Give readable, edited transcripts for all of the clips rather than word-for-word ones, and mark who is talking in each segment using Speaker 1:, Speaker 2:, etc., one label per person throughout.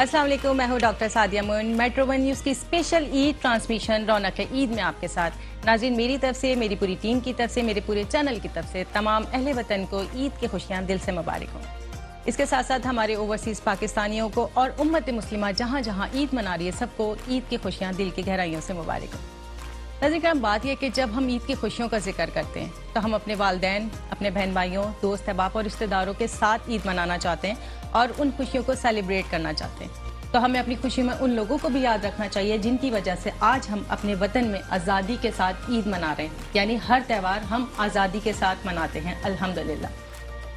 Speaker 1: अस्सलाम वालेकुम, मैं हूँ डॉक्टर सादिया मुन। मेट्रो वन न्यूज़ की स्पेशल ईद ट्रांसमिशन रौनक ईद में आपके साथ। नाज़रीन, मेरी तरफ से, मेरी पूरी टीम की तरफ से, मेरे पूरे चैनल की तरफ से तमाम अहले वतन को ईद की खुशियाँ दिल से मुबारक हों। इसके साथ साथ हमारे ओवरसीज़ पाकिस्तानियों को और उम्मत मुस्लिमा जहाँ जहाँ ईद मना रही है सबको ईद की खुशियाँ दिल की गहराइयों से मुबारक हों। नाज़रीन, बात यह कि जब हम ईद की खुशियों का जिक्र करते हैं तो हम अपने वालिदैन, अपने बहन भाइयों, दोस्त अहबाब और रिश्तेदारों के साथ ईद मनाना चाहते हैं और उन खुशियों को सेलिब्रेट करना चाहते हैं। तो हमें अपनी खुशी में उन लोगों को भी याद रखना चाहिए जिनकी वजह से आज हम अपने वतन में आज़ादी के साथ ईद मना रहे हैं। यानी हर त्यौहार हम आज़ादी के साथ मनाते हैं, अल्हम्दुलिल्लाह।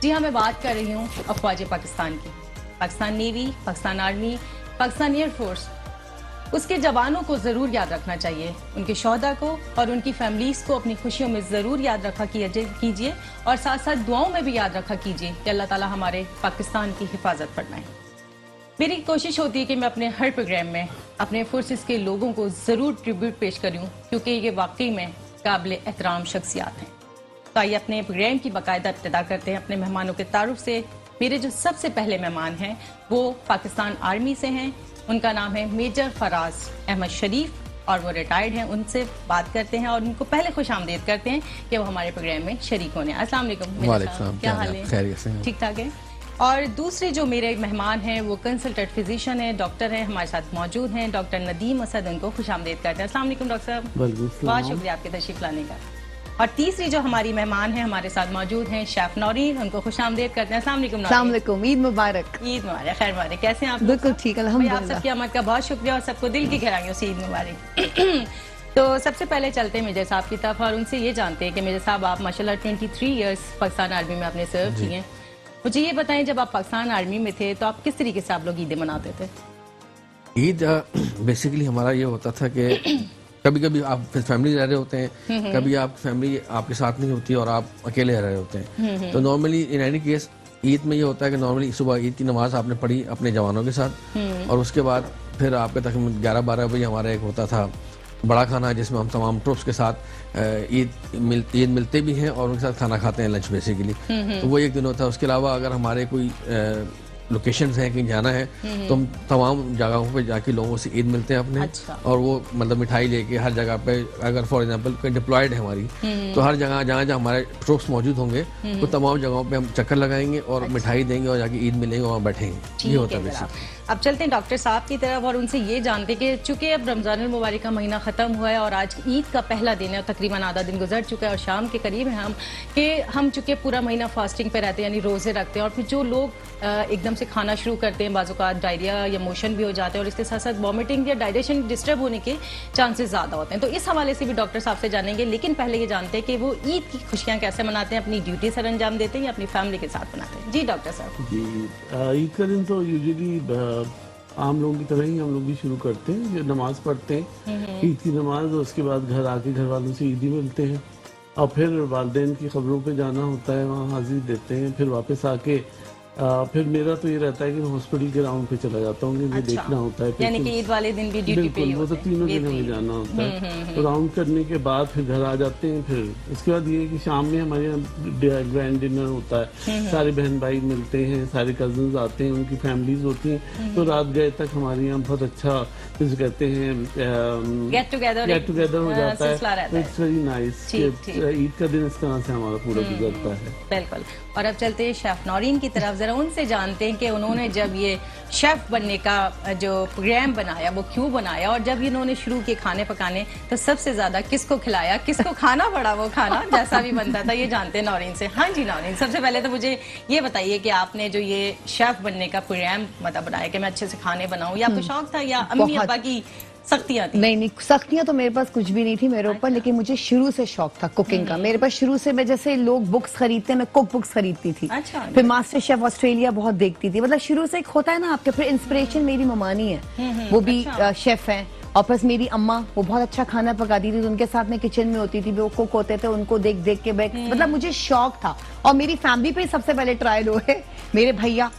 Speaker 1: जी हाँ, मैं बात कर रही हूँ अफवाज पाकिस्तान की। Pakistan navy, Pakistan army, Pakistan air force, उसके जवानों को ज़रूर याद रखना चाहिए। उनके शोहदा को और उनकी फैमिलीज़ को अपनी खुशियों में ज़रूर याद रखा कीजिए और साथ साथ दुआओं में भी याद रखा कीजिए कि अल्लाह ताला हमारे पाकिस्तान की हिफाजत फरमाए। मेरी कोशिश होती है कि मैं अपने हर प्रोग्राम में अपने फोर्सेस के लोगों को ज़रूर ट्रिब्यूट पेश करूं, क्योंकि ये वाकई में काबिल एहतराम शख्सियात हैं। तो आइए अपने प्रोग्राम की बाकायदा इब्तिदा करते हैं अपने मेहमानों के तारुफ से। मेरे जो सबसे पहले मेहमान हैं वो पाकिस्तान आर्मी से हैं। उनका नाम है मेजर फराज अहमद शरीफ और वो रिटायर्ड हैं। उनसे बात करते हैं और उनको पहले खुशामदीद करते हैं कि वो हमारे प्रोग्राम में शरीक होने। अस्सलाम वालेकुम, क्या हाल है? ठीक ठाक है। और दूसरे जो मेरे मेहमान हैं वो कंसल्टेंट फिजिशियन है, डॉक्टर हैं, हमारे साथ मौजूद हैं डॉक्टर नदीम असद। उनको खुशामदीद करते हैं। अस्सलाम वालेकुम डॉक्टर साहब, बहुत शुक्रिया आपके तशरीफ लाने का। और तीसरी जो हमारी मेहमान हैं हमारे साथ मौजूद हैं शेफ नौरीन, उनको खुशामदीद करते हैं। अस्सलाम वालेकुम।
Speaker 2: ईद मुबारक।
Speaker 1: ईद मुबारक, खैर मुबारक। कैसे हैं आप?
Speaker 2: बिल्कुल ठीक, अल्हम्दुलिल्लाह।
Speaker 1: आप सबकी आमद का बहुत शुक्रिया और सबको दिल की गहराइयों से ईद मुबारक। तो सबसे पहले चलते हैं मेजर साहब की तरफ और उनसे ये जानते हैं कि मेजर साहब, आप माशाल्लाह 23 ईयर्स पाकिस्तान आर्मी में आपने सर्व किए हैं। मुझे ये बताएं, जब आप पाकिस्तान आर्मी में थे तो आप किस तरीके से आप लोग ईदें मनाते थे?
Speaker 3: ईद बेसिकली हमारा ये होता था कि कभी कभी आप फैमिली रह रहे होते हैं, कभी आप फैमिली आपके साथ नहीं होती और आप अकेले रह रहे होते हैं। तो normally in any case Eid में ये होता है कि नॉर्मली सुबह ईद की नमाज आपने पढ़ी अपने जवानों के साथ और उसके बाद फिर आपके तकरीबन 11-12 बजे हमारा एक होता था बड़ा खाना, जिसमें हम तमाम ट्रूप्स के साथ ईद मिलते भी हैं और उनके साथ खाना खाते हैं, लंच बेसिकली। तो वो एक दिन होता है। उसके अलावा अगर हमारे कोई लोकेशंस हैं, कहीं जाना है तो हम तमाम जगहों पे जाके लोगों से ईद मिलते हैं अपने। अच्छा। और वो मतलब मिठाई लेके हर जगह पे, अगर फॉर एग्जांपल कोई डिप्लॉयड है हमारी तो हर जगह जहाँ जहाँ हमारे ट्रूप्स मौजूद होंगे तो तमाम जगहों पे हम चक्कर लगाएंगे और मिठाई देंगे और जाके ईद मिलेंगे और बैठेंगे। ये होता है बेसिकली।
Speaker 1: अब चलते हैं डॉक्टर साहब की तरफ और उनसे ये जानते कि चूंकि अब रमजानुल मुबारक का महीना ख़त्म हुआ है और आज ईद का पहला दिन है और तकरीबन आधा दिन गुजर चुका है और शाम के करीब है हम चूंकि पूरा महीना फास्टिंग पे रहते हैं, यानी रोज़े रखते हैं, और फिर जो लोग एकदम से खाना शुरू करते हैं, बाज़ औक़ात डायरिया या मोशन भी हो जाते हैं और इसके साथ साथ वॉमिटिंग या डाइजेशन डिस्टर्ब होने के चांसेस ज़्यादा होते हैं। तो इस हवाले से भी डॉक्टर साहब से जानेंगे, लेकिन पहले ये जानते हैं कि वो ईद की खुशियाँ कैसे मनाते हैं, अपनी ड्यूटी सर अंजाम देते हैं या अपनी फैमिली के साथ मनाते हैं। जी डॉक्टर साहब।
Speaker 4: जी, ईद का दिन तो यूजुअली आम लोगों की तरह ही हम लोग भी शुरू करते हैं, जो नमाज पढ़ते हैं ईद की नमाज, और उसके बाद घर आके घर वालों से ईदी मिलते हैं और फिर वालिदैन की खबरों पे जाना होता है, वहाँ हाजिरी देते हैं। फिर वापस आके फिर मेरा तो ये रहता है कि मैं हॉस्पिटल के राउंड पे चला जाता हूँ, मुझे देखना होता है।
Speaker 1: यानी कि ईद वाले दिन भी ड्यूटी पे ही
Speaker 4: वो तो तीनों दिन हमें जाना होता है। तो राउंड करने के बाद फिर घर आ जाते हैं। फिर उसके बाद ये है कि शाम में हमारे यहाँ ग्रैंड डिनर होता है, सारे बहन भाई मिलते हैं, सारे कजन्स आते हैं, उनकी फैमिलीज होती हैं। तो रात गए तक हमारे यहाँ बहुत अच्छा जिसे कहते हैं
Speaker 1: गेट टुगेदर
Speaker 4: हो जाता है। It's very nice. ईद का दिन इस तरह से हमारा पूरा गुजरता है।
Speaker 1: बिल्कुल। और अब चलते हैं शेफ नौरीन की तरफ, जरा उनसे जानते हैं कि उन्होंने जब ये शेफ बनने का जो प्रोग्राम बनाया वो क्यों बनाया, और जब इन्होंने शुरू किए खाने पकाने तो सबसे ज्यादा किसको खिलाया, किसको खाना पड़ा वो खाना जैसा भी बनता था, ये जानते हैं नौरीन से। हाँ जी नौरीन, सबसे पहले तो मुझे ये बताइए कि आपने जो ये शेफ बनने का प्रोग्राम मतलब बनाया कि मैं अच्छे से खाने बनाऊं, या आपको शौक था या अम्मी अब्बा की सख्तियां थी?
Speaker 2: नहीं, सख्तियां तो मेरे पास कुछ भी नहीं थी मेरे ऊपर। लेकिन मुझे शुरू से शौक था कुकिंग का। मेरे पास शुरू से, मैं जैसे लोग बुक्स खरीदते हैं, मैं कुक बुक्स खरीदती थी।
Speaker 1: अच्छा।
Speaker 2: फिर मास्टर शेफ ऑस्ट्रेलिया बहुत देखती थी। मतलब शुरू से एक होता है ना आपके। फिर इंस्पिरेशन मेरी ममानी है, वो भी शेफ है, और प्लस मेरी अम्मा वो बहुत अच्छा खाना पकाती थी, तो उनके साथ में किचन में होती थी, वो कुक होते थे, उनको देख देख के मतलब मुझे शौक था। और मेरी फैमिली पे सबसे पहले ट्रायल हुए मेरे भैया,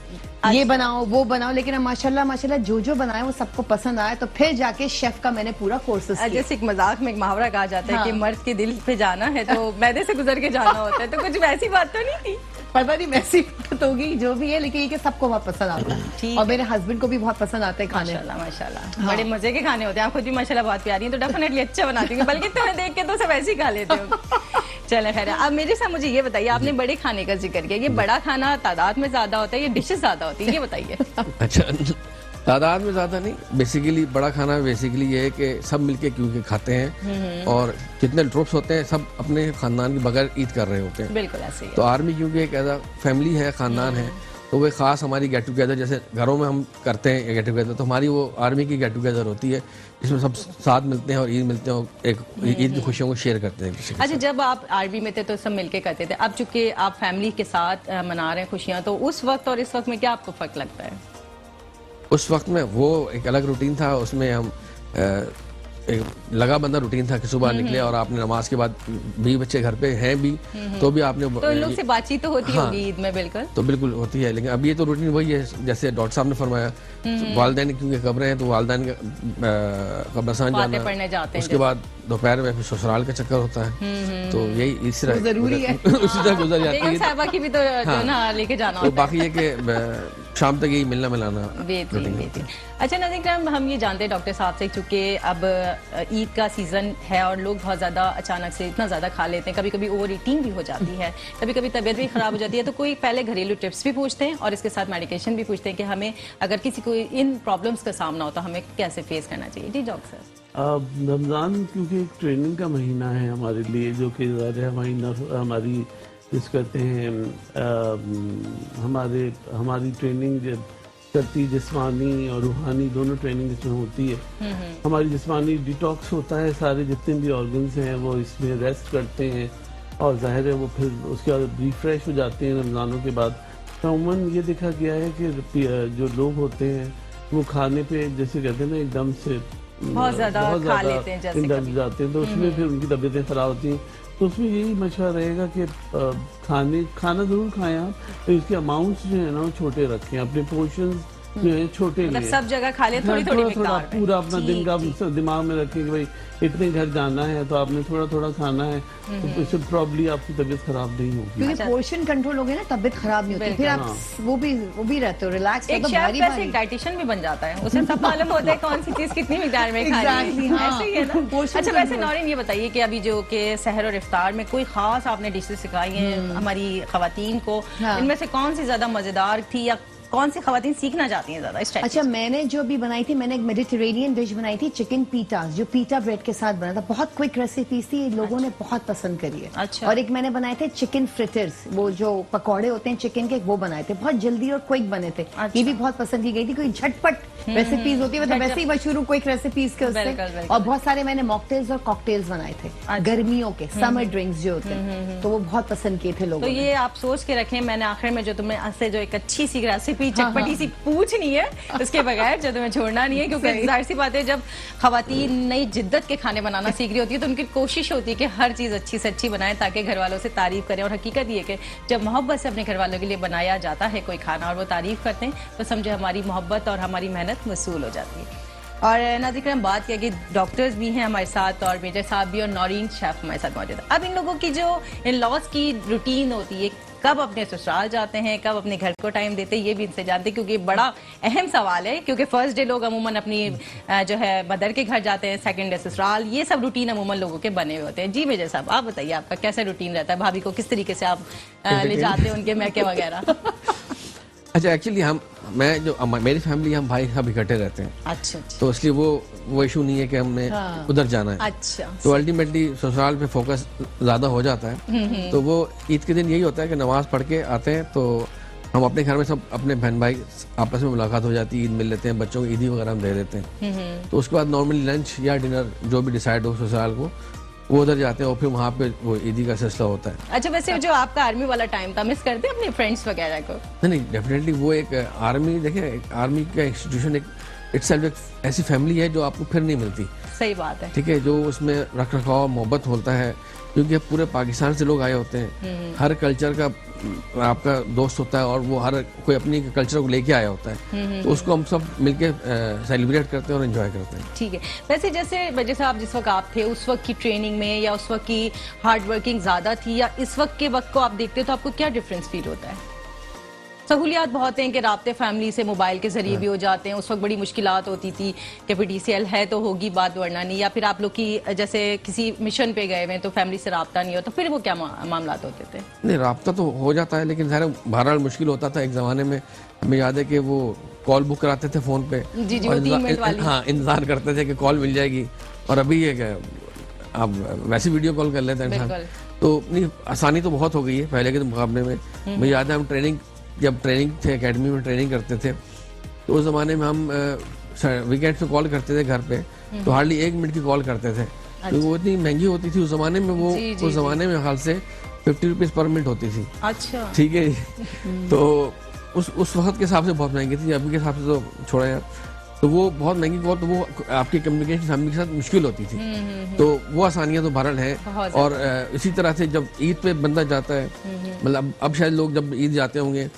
Speaker 2: ये बनाओ वो बनाओ, लेकिन माशाल्लाह माशाल्लाह जो बनाए वो सबको पसंद आया। तो फिर जाके शेफ का मैंने पूरा कोर्सेस किया।
Speaker 1: जैसे एक मजाक में एक मुहावरा कहा जाता है कि मर्द के दिल पे जाना है तो मैदे से गुजर के जाना होता है, तो कुछ वैसी बात तो नहीं थी?
Speaker 2: पता नहीं वैसी बात होगी जो भी है, लेकिन ये कि सबको बहुत पसंद आता है
Speaker 1: ठीक
Speaker 2: और मेरे हस्बैंड को भी बहुत पसंद आता है खाने।
Speaker 1: माशाल्लाह माशाल्लाह, बड़े मजे के खाने होते हैं। आप खुद भी माशाल्लाह बहुत प्यारी हैं, तो डेफिनेटली अच्छा बनाती हैं, बल्कि तुम्हें देख के तो सब ऐसे ही खा लेते हो। चले खैर, अब मेरे साथ मुझे ये बताइए, आपने बड़े खाने का जिक्र किया, ये बड़ा खाना तादाद में ज्यादा होता है या डिशेस ज्यादा होती है, ये बताइए।
Speaker 3: अच्छा, तादाद में ज़्यादा नहीं, बेसिकली बड़ा खाना बेसिकली ये है कि सब मिलके क्योंकि खाते हैं और जितने ट्रूप्स होते हैं सब अपने खानदान के बगैर ईद कर रहे होते हैं।
Speaker 1: बिल्कुल ऐसे ही है।
Speaker 3: तो आर्मी क्योंकि एक ऐसा फैमिली है, खानदान है, तो वो खास हमारी गेट टुगेदर, जैसे घरों में हम करते हैं गेट टुगेदर, तो हमारी वो आर्मी की गेट टुगेदर होती है, जिसमें सब साथ मिलते हैं और ईद मिलते हैं और एक ईद की खुशियों को शेयर करते हैं किसी के
Speaker 1: अच्छा, जब आप आर्मी में थे तो सब मिलके करते थे, अब चूंकि आप फैमिली के साथ मना रहे हैं खुशियां, तो उस वक्त और इस वक्त में क्या आपको फर्क लगता है?
Speaker 3: उस वक्त में वो एक अलग रूटीन था, उसमें हम एक लगा बंदा रूटीन था कि सुबह निकले और आपने नमाज के बाद भी बच्चे घर पे हैं भी तो भी आपने
Speaker 1: तो इन लोग से बातचीत तो होती
Speaker 3: हाँ,
Speaker 1: होगी ईद में? बिल्कुल,
Speaker 3: तो बिल्कुल होती है, लेकिन अब ये तो रूटीन वही है जैसे डॉक्टर साहब ने फरमाया, वालिदैन क्योंकि कब्रें हैं तो वालिदैन कब्रस्तान
Speaker 1: बातें
Speaker 3: जाना,
Speaker 1: पढ़ने जाते हैं
Speaker 3: उसके बाद दोपहर में फिर ससुराल का चक्कर होता है, तो यही इस तरह
Speaker 2: जरूरी है।
Speaker 3: उसी तरह गुजर जाती
Speaker 1: बेगम
Speaker 3: है।
Speaker 1: साहबा की भी तो जो है ना लेके जाना
Speaker 3: तो
Speaker 1: होता है।
Speaker 3: बाकी ये कि शाम तक यही मिलना मिलाना
Speaker 1: बेहतरीन बेहतरीन। अच्छा नाज़रीन किराम, हम ये जानते हैं डॉक्टर साहब से, चूंकि अब ईद का सीजन है और लोग बहुत ज़्यादा अचानक से इतना ज़्यादा खा लेते हैं, कभी कभी ओवर ईटिंग भी हो जाती है, कभी कभी तबीयत भी ख़राब हो जाती है, तो कोई पहले घरेलू टिप्स भी पूछते हैं और इसके साथ मेडिकेशन भी पूछते हैं कि हमें अगर किसी को इन प्रॉब्लम्स का सामना हो तो हमें कैसे फेस करना चाहिए। जी डॉक्टर साहब।
Speaker 4: रमज़ान क्योंकि एक ट्रेनिंग का महीना है हमारे लिए, जो कि ज़्यादा हमारी इस कहते हैं हमारी ट्रेनिंग करती जिस्मानी और रूहानी दोनों ट्रेनिंग इसमें होती है। हमारी जिस्मानी डिटॉक्स होता है, सारे जितने भी ऑर्गन्स हैं वो इसमें रेस्ट करते हैं और जाहिर है वो फिर उसके बाद रिफ्रेश हो जाते हैं रमज़ानों के बाद। अमूमन ये देखा गया है कि जो लोग होते हैं वो खाने पे जैसे कहते हैं ना एकदम से
Speaker 1: बहुत ज्यादा खा लेते हैं, जैसे
Speaker 4: इंडल्ज जाते हैं, तो उसमें फिर उनकी तबीयतें खराब होती हैं। तो उसमें यही मशवरा रहेगा कि खाना जरूर खाएं आप, तो इसके अमाउंट्स जो है ना वो छोटे रखें, अपने पोर्शंस जो है छोटे
Speaker 1: मतलब
Speaker 4: लें।
Speaker 1: सब जगह खा ले थोड़ी थोड़ी मिकदार में।
Speaker 4: पूरा अपना दिन का दिमाग में रखें कि भाई इतने घर जाना है तो आपने थोड़ा थोड़ा खाना है, तो इससे प्रॉब्ली आपकी तबीयत खराब नहीं होगी।
Speaker 2: क्योंकि पोर्शन कंट्रोल हो गया ना, तबीयत खराब नहीं होती, फिर आप वो भी रहते हो रिलैक्स।
Speaker 1: एक शेफ वैसे एक डाइटिशियन भी बन जाता है, उसे सब मालूम होता है कौन सी चीज कितनी मिकदार में खानी है। ऐसे ही है ना। अच्छा वैसे नौरीन ये बताइए कि अभी जो कि सहर और इफ्तार में कोई खास आपने डिशेस सिखाई हैं हमारी खवातीन को, इनमें से कौन सी ज्यादा मजेदार थी या कौन सी खवातीन सीखना चाहती हैं ज्यादा इस टाइप?
Speaker 2: अच्छा, मैंने जो भी बनाई थी, मैंने एक मेडिटेरेनियन डिश बनाई थी, चिकन पीटा, जो पीटा ब्रेड के साथ बना था। बहुत क्विक रेसिपी थी, लोगों ने बहुत पसंद करी है।
Speaker 1: अच्छा।
Speaker 2: और एक मैंने बनाए थे चिकन फ्रिटर्स, वो जो पकौड़े होते हैं चिकन के, वो बनाए थे, बहुत जल्दी और क्विक बने थे।
Speaker 1: अच्छा।
Speaker 2: ये भी बहुत पसंद की गई थी, कोई झटपट रेसिपीज होती है, मतलब वैसे ही मशहूर क्विक रेसिपीज के उससे। और बहुत सारे मैंने मॉकटेल्स और कॉकटेल्स बनाए थे गर्मियों के, समर ड्रिंक्स जो होते हैं, तो वो बहुत पसंद किए थे लोगों
Speaker 1: तो ये आप सोच के रखें, मैंने आखिर में जो तुम्हें से जो एक अच्छी सी रेसिपी चटपटी सी पूछनी है उसके बगैर जो तुम्हें छोड़ना नहीं है, क्योंकि जाहिर सी बात है जब खवातीन नई जिद्दत के खाने बनाना सीख रही होती है तो उनकी कोशिश होती है कि हर चीज अच्छी से अच्छी बनाएं ताकि घर वालों से तारीफ करें। और हकीकत ये कि जब मोहब्बत से अपने घर वालों के लिए बनाया जाता है कोई खाना और वो तारीफ करते हैं तो समझे हमारी मोहब्बत और हमारी मेहनत वसूल हो जाती है। और नाज़रीन हम बात किया कि डॉक्टर्स भी हैं हमारे साथ और मेजर साहब भी और नौरीन शेफ हमारे साथ मौजूद है। अब इन लोगों की जो इन लॉज की रूटीन होती है, कब अपने ससुराल जाते हैं, कब अपने घर को टाइम देते हैं, ये भी इनसे जानते हैं, क्योंकि बड़ा अहम सवाल है। क्योंकि फर्स्ट डे लोग अमूमन अपनी जो है मदर के घर जाते हैं, सेकंड डे ससुराल, ये सब रूटीन अमूमन लोगों के बने हुए होते हैं। जी मेजर साहब आप बताइए आपका कैसा रूटीन रहता है, भाभी को किस तरीके से आप ले जाते हैं उनके मैके वगैरह?
Speaker 3: अच्छा एक्चुअली मेरी फैमिली हम भाई सब इकट्ठे रहते हैं।
Speaker 1: अच्छा
Speaker 3: तो इसलिए वो इशू नहीं है कि हमने उधर जाना है।
Speaker 1: अच्छा,
Speaker 3: तो अल्टीमेटली ससुराल पे फोकस ज्यादा हो जाता है। तो वो ईद के दिन यही होता है कि नमाज पढ़ के आते हैं तो हम अपने घर में सब अपने बहन भाई आपस में मुलाकात हो जाती है, ईद मिल लेते हैं, बच्चों को ईदी वगैरह हम दे देते हैं। तो उसके बाद नॉर्मली लंच या डिनर जो भी डिसाइड हो ससुराल को वो उधर जाते हैं और फिर वहाँ पे वो ईदी का सिलसिला होता है।
Speaker 1: अच्छा वैसे जो आपका आर्मी वाला टाइम था मिस करते हैं अपने फ्रेंड्स वगैरह को?
Speaker 3: नहीं डेफिनेटली वो एक आर्मी, देखिए आर्मी का इंस्टीट्यूशन एक इटसेल्फ एक ऐसी फैमिली है जो आपको फिर नहीं मिलती।
Speaker 1: सही बात है।
Speaker 3: ठीक है, जो उसमें रख रखाव मोहब्बत होता है, क्योंकि पूरे पाकिस्तान से लोग आए होते हैं, हर कल्चर का आपका दोस्त होता है और वो हर कोई अपनी कल्चर को लेके आया होता है, तो उसको हम सब मिलके सेलिब्रेट करते हैं और एंजॉय करते हैं।
Speaker 1: ठीक है। वैसे जैसे आप जिस वक्त आप थे उस वक्त की ट्रेनिंग में या उस वक्त की हार्ड वर्किंग ज्यादा थी, या इस वक्त के वक्त को आप देखते हो तो आपको क्या डिफरेंस फील होता है? सहूलियात बहुत हैं कि राब्ते फैमिली से मोबाइल के जरिए भी हो जाते हैं। उस वक्त बड़ी मुश्किलात होती थी कि PTCL है तो होगी बात, वरना नहीं, या फिर आप लोग की जैसे किसी मिशन पे गए हुए तो फैमिली से राब्ता नहीं हो, तो फिर वो क्या मामलात होते थे?
Speaker 3: नहीं, राब्ता तो हो जाता है, लेकिन ज़ाहिर बहरहाल मुश्किल होता था। एक ज़माने में हमें याद है कि वो कॉल बुक कराते थे फ़ोन पे,
Speaker 1: जी जी,
Speaker 3: और
Speaker 1: वो 3 मिनट वाली।
Speaker 3: हाँ, इंतज़ार करते थे कि कॉल मिल जाएगी। और अभी ये क्या, आप वैसे वीडियो कॉल कर लेते हैं इंसान। तो नहीं, आसानी तो बहुत हो गई है पहले के मुकाबले में। मुझे याद है हम जब ट्रेनिंग थे, एकेडमी में ट्रेनिंग करते थे, तो उस ज़माने में हम वीकेंड पे कॉल करते थे घर पे, तो हार्डली 1 मिनट की कॉल करते थे। तो वो इतनी महंगी होती थी उस ज़माने में, वो उस ज़माने में हाल से 50 रुपीज़ पर मिनट होती थी।
Speaker 1: अच्छा,
Speaker 3: ठीक है। तो उस वक्त के हिसाब से बहुत महंगी थी, अभी के हिसाब से तो छोड़ा यार। तो वो बहुत महंगी कॉल, तो वो आपकी कम्युनिकेशन फैमिली के साथ मुश्किल होती थी। तो वो आसानियां तो बहरहाल हैं। और इसी तरह से जब ईद पे बंदा जाता है, मतलब अब शायद लोग जब ईद जाते होंगे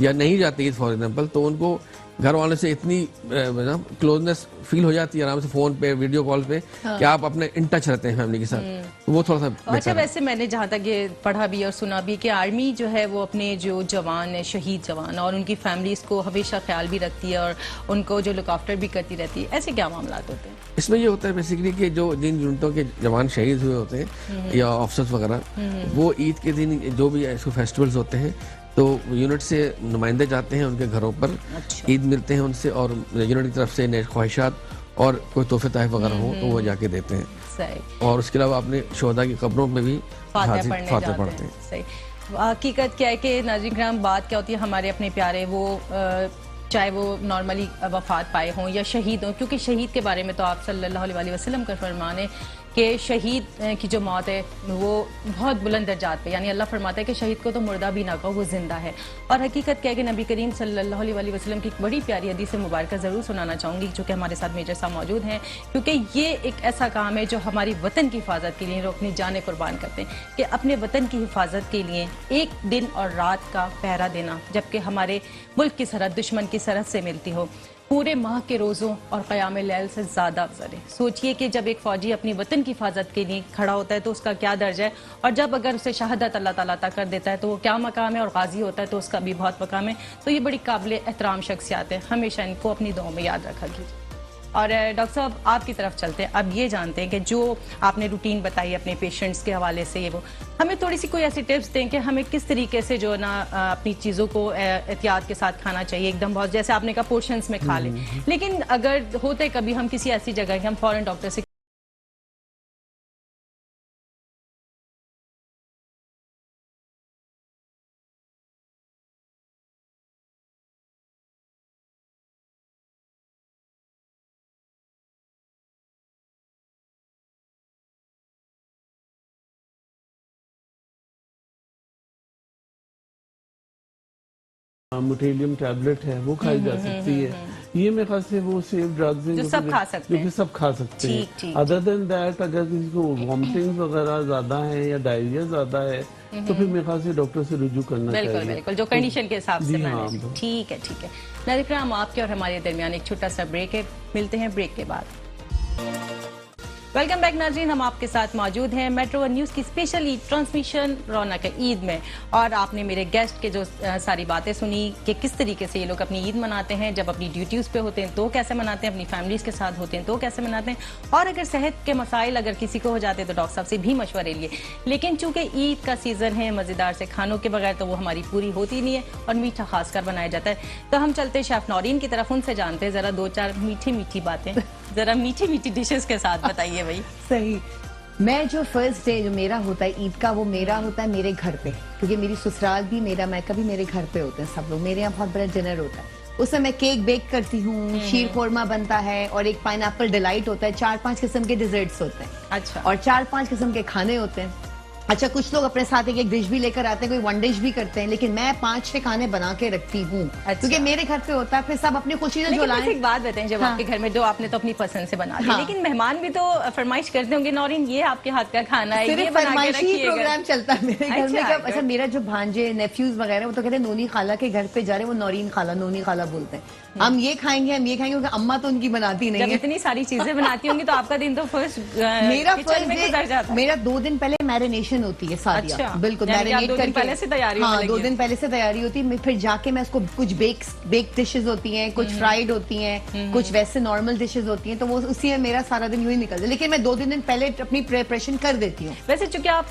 Speaker 3: या नहीं जाते ईद फॉर एग्जाम्पल, तो उनको घर वालों से इतनी क्लोजनेस फील हो जाती है आराम से फोन पे, वीडियो कॉल पे, कि आप अपने इन टच रहते हैं फैमिली के साथ, तो वो थोड़ा सा
Speaker 1: अच्छा। वैसे मैंने जहाँ तक ये पढ़ा भी और सुना भी कि आर्मी जो है वो अपने जो जवान है, शहीद जवान, और उनकी फैमिलीज को हमेशा ख्याल भी रखती है और उनको जो लुक आफ्टर भी करती रहती है। ऐसे क्या मामला होते हैं
Speaker 3: इसमें? ये होता है बेसिकली कि जिन यूनिटों के जवान शहीद हुए होते हैं या ऑफिसर्स वगैरह, वो ईद के दिन जो भी फेस्टिवल्स होते हैं, तो यूनिट से नुमाइंदे जाते हैं उनके घरों पर। अच्छा। ईद मिलते हैं उनसे, और यूनिट की तरफ से नए ख्वाहिशात और कोई तोहफे तहफ वगैरह हो तो वो जाके देते हैं। सही। और उसके अलावा अपने शोहदा की कब्रों में भी फातिहा पढ़ते हैं।
Speaker 1: सही। हकीकत क्या है कि नाज़रीन किराम, बात क्या होती है, हमारे अपने प्यारे वो चाहे वो नॉर्मली वफात पाए हों या शहीद हों, क्योंकि शहीद के बारे में तो आप सल्लल्लाहु अलैहि वसल्लम का फरमान है कि शहीद की जो मौत है वो बहुत बुलंद दर्जात पे, यानी अल्लाह फरमाता है कि शहीद को तो मुर्दा भी ना कहो, वो जिंदा है। और हकीकत क्या है कि नबी करीम सल्लल्लाहु अलैहि वसल्लम की एक बड़ी प्यारी हदीस मुबारक ज़रूर सुनाना चाहूँगी, जो कि हमारे साथ मेजर साहब मौजूद हैं, क्योंकि ये एक ऐसा काम है जो हमारी वतन की हिफाजत के लिए लोग अपनी जानें कुर्बान करते हैं, कि अपने वतन की हिफाजत के लिए एक दिन और रात का पहरा देना, जबकि हमारे मुल्क की सरहद दुश्मन की सरहद से मिलती हो, पूरे माह के रोज़ों और क़याम लैल से ज़्यादा अफजल है। सोचिए कि जब एक फ़ौजी अपनी वतन की हिफाजत के लिए खड़ा होता है तो उसका क्या दर्जा है, और जब अगर उसे शहादत अल्लाह ताला अता कर देता है तो वो क्या मकाम है, और गाजी होता है तो उसका भी बहुत मकाम है। तो ये बड़ी काबिल एहतराम शख्सियात है, हमेशा इनको अपनी दुआओं में याद रखा कीजिए। और डॉक्टर साहब आपकी तरफ चलते हैं, अब ये जानते हैं कि जो आपने रूटीन बताई अपने पेशेंट्स के हवाले से, ये वो हमें थोड़ी सी कोई ऐसी टिप्स दें कि हमें किस तरीके से जो ना अपनी चीज़ों को एहतियात के साथ खाना चाहिए। एकदम बहुत जैसे आपने कहा पोर्शंस में खा लें, लेकिन अगर होते कभी हम किसी ऐसी जगह कि हम फौरन डॉक्टर से
Speaker 4: मुटेलियम टैबलेट है वो खाई जा सकती है। ये मेरे ख्याल से वो सेफ ड्रग्स हैं
Speaker 1: जो सब खा सकते हैं,
Speaker 4: सब खा सकते हैं। अदर देन दैट, अगर किसी को वॉमिटिंग वगैरह ज्यादा है या डायरिया ज्यादा है तो फिर मेरे ख्याल से डॉक्टर से रुजू करना चाहिए।
Speaker 1: बिल्कुल, जो कंडीशन के हिसाब से मैनेज। ठीक है। नाज़रीन हम आपके और हमारे दरमियान एक छोटा सा ब्रेक है, मिलते हैं ब्रेक के बाद। वेलकम बैक नाज़रीन, हम आपके साथ मौजूद हैं मेट्रो वन न्यूज़ की स्पेशल ईद ट्रांसमिशन रौनक ईद में। और आपने मेरे गेस्ट के जो सारी बातें सुनी कि किस तरीके से ये लोग अपनी ईद मनाते हैं, जब अपनी ड्यूटीज़ पे होते हैं तो कैसे मनाते हैं, अपनी फैमिलीज़ के साथ होते हैं तो कैसे मनाते हैं, और अगर सेहत के मसाइल अगर किसी को हो जाते हैं तो डॉक्टर साहब से भी मशवरे लिए। लेकिन चूँकि ईद का सीज़न है, मज़ेदार से खानों के बगैर तो वो हमारी पूरी होती नहीं है, और मीठा खासकर बनाया जाता है। तो हम चलते हैं शेफ़ नौरीन की तरफ, उनसे जानते हैं ज़रा 2-4 मीठी बातें, ज़रा मीठी डिशेस के साथ बताइए भाई।
Speaker 2: सही। मैं जो फर्स्ट डे जो मेरा होता है ईद का, वो मेरा होता है मेरे घर पे, क्योंकि मेरी ससुराल भी, मेरा मैका भी मेरे घर पे होते हैं सब लोग। मेरे यहाँ बहुत बड़ा डिनर होता है, उस समय केक बेक करती हूँ, शीर खोरमा बनता है, और एक पाइनएप्पल डिलाइट होता है, 4-5 किस्म के डिजर्ट्स होते हैं।
Speaker 1: अच्छा।
Speaker 2: और 4-5 किस्म के खाने होते हैं। अच्छा, कुछ लोग अपने साथ एक एक डिश भी लेकर आते हैं, कोई वन डिश भी करते हैं, लेकिन मैं 5-6 खाने बना के रखती हूँ।
Speaker 1: अच्छा।
Speaker 2: क्योंकि मेरे घर पे होता है, फिर सब अपनी खुशी से जो
Speaker 1: लेकिन
Speaker 2: लाएं।
Speaker 1: बस एक बात बताएं, जब
Speaker 2: हाँ।
Speaker 1: आपके घर में जो आपने तो अपनी पसंद से बना दी,
Speaker 2: हाँ।
Speaker 1: लेकिन मेहमान भी तो फरमाइश करते होंगे, नौरीन ये आपके हाथ का खाना है, ये
Speaker 2: सिर्फ
Speaker 1: बना के
Speaker 2: फरमाइशी ही
Speaker 1: रखिएगा।
Speaker 2: प्रोग्राम चलता है मेरे घर में।
Speaker 1: अच्छा,
Speaker 2: अच्छा, मेरा जो भांजे नेफ्यूज वगैरह, वो तो कहते हैं नोनी खाला के घर पे जा रहे हैं, वो नौरीन खाला नोनी खाला बोलते हैं। हम ये खाएंगे, हम ये खाएंगे, क्योंकि अम्मा तो उनकी बनाती नहीं
Speaker 1: जब
Speaker 2: है।
Speaker 1: इतनी सारी चीजें बनाती होंगी तो आपका दिन तो फर्स्ट
Speaker 2: मेरा
Speaker 1: किचन में गुजर जाता है।
Speaker 2: मेरा 2 दिन पहले मैरिनेशन होती है सादिया।
Speaker 1: अच्छा,
Speaker 2: बिल्कुल
Speaker 1: यानी कि आप
Speaker 2: मैरिनेट
Speaker 1: 2 दिन
Speaker 2: करके।
Speaker 1: पहले से तैयारी
Speaker 2: हाँ,
Speaker 1: होने
Speaker 2: 2
Speaker 1: लगी
Speaker 2: दिन पहले से तैयारी होती है। फिर जाके मैं उसको, कुछ बेक डिशेज होती हैं, कुछ फ्राइड होती हैं, कुछ वैसे नॉर्मल डिशेज होती हैं, तो वो उसी में मेरा सारा दिन यूं ही निकल जाए। लेकिन मैं 2 दिन पहले अपनी प्रिपरेशन कर देती हूँ।
Speaker 1: वैसे चूंकि आप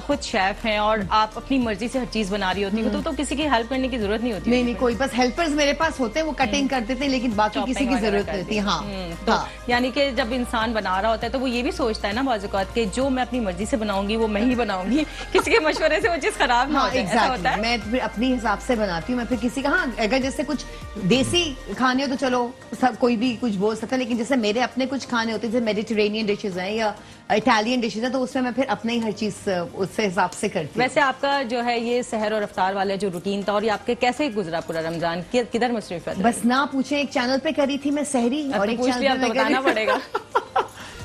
Speaker 1: खुद शेफ हैं और आप अपनी मर्जी से हर चीज बना रही होती हैं, तो किसी की हेल्प करने की जरूरत नहीं होती।
Speaker 2: नहीं, कोई, बस हेल्पर्स मेरे पास होते हैं, वो कटिंग कर देते हैं, लेकिन बाकी किसी की जरूरत नहीं होती। हाँ,
Speaker 1: तो
Speaker 2: हाँ।
Speaker 1: यानी कि जब इंसान बना रहा होता है तो वो ये भी सोचता है ना बाज़-औक़ात कि जो मैं अपनी मर्जी से बनाऊंगी वो मैं ही बनाऊंगी, किसी के मशवरे से वो चीज खराब ना हो
Speaker 2: हाँ,
Speaker 1: जाए, ऐसा होता
Speaker 2: एग्जैक्टली।
Speaker 1: है।
Speaker 2: मैं फिर अपनी हिसाब से बनाती हूँ। मैं फिर किसी का, हाँ, अगर जैसे कुछ देसी खाने हो तो चलो सब कोई भी कुछ बोल सकता है, लेकिन जैसे मेरे अपने कुछ खाने होते हैं, जैसे मेडिटेरेनियन डिशेज हैं या इटालियन डिशेज हैं, तो उसमें मैं फिर अपने ही हर चीज उससे हिसाब से करती हूँ।
Speaker 1: वैसे आपका जो है ये सहर और अफ्तार वाला जो रूटीन था, और ये आपके कैसे गुजरा पूरा रमजान, किधर मसरूफ है?
Speaker 2: बस ना पूछे, एक चैनल पे करी थी मैं सहरी, और एक
Speaker 1: पूछ लिया, अब तो बताना पड़ेगा।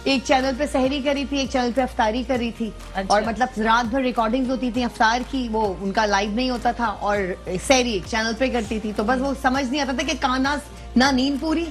Speaker 2: एक चैनल पे सहरी करी थी, एक चैनल पे अफ्तारी करी थी।
Speaker 1: अच्छा।
Speaker 2: और मतलब रात भर रिकॉर्डिंग्स होती थी अफ्तार की, वो उनका लाइव नहीं होता था, और सहरी एक चैनल पे करती थी। तो बस वो समझ नहीं आता था कि काना ना नींद पूरी,